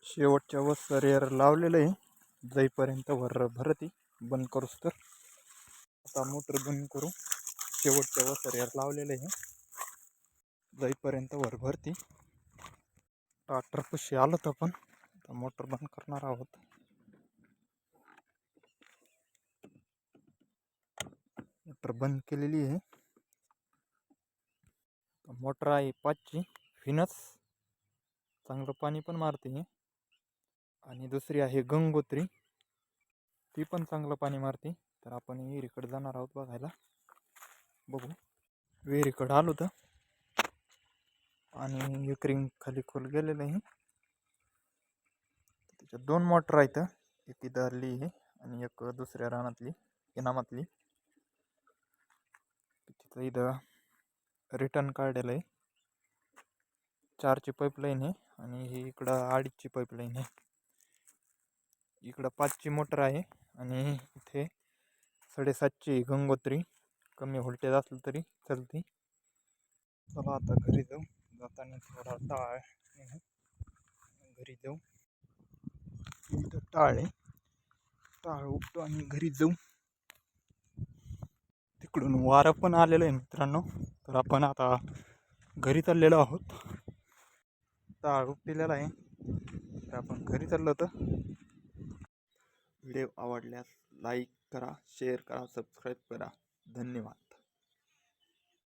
शेवटच्या वसऱ्यावर लावलेलं आहे. जाईपर्यंत भरती बंद करूच तर आता मोटर बंद करू. शेवटच्या वसऱ्यावर लावलेलं आहे. जाईपर्यंत भरती ट्रॅक्टर पशी आलो तर पण आता मोटर बंद करणार आहोत. मोटर बंद केलेली आहे. मोटर आहे 5ची फिनस, चांगलं पाणी पण मारते. आणि दुसरी आहे गंगोत्री, ती पण चांगलं पाणी मारते. तर आपण विहिरीकडे जाणार आहोत बघायला. बघू. विहिरीकडे आलो तर आणि एक रिंग खाली खोल गेलेलं आहे. त्याच्यात 2 मोटर आहेत, एक इथली आहे आणि एक दुसऱ्या रानातली इनामातली. तिथं इथं रिटर्न काढलेलं आहे. 4ची पाईपलाईन आहे आणि ही इकडं 2.5ची पाईपलाईन आहे. इकडं 5ची मोटर आहे आणि इथे 7.5ची गंगोत्री. कमी व्होल्टेज असलं तरी चालते. चला आता घरी जाऊ. जाताना थोडा टाळ घरी जाऊ. इथं टाळ उठतो आणि घरी जाऊ. तिकडून वारं पण आलेलं आहे मित्रांनो. तर आपण आता घरी चाललेलो आहोत. टाळ उपटिलेला आहे तर आपण घरी चाललो. तर व्हिडिओ आवडल्यास लाईक करा, शेअर करा, सबस्क्राईब करा. धन्यवाद.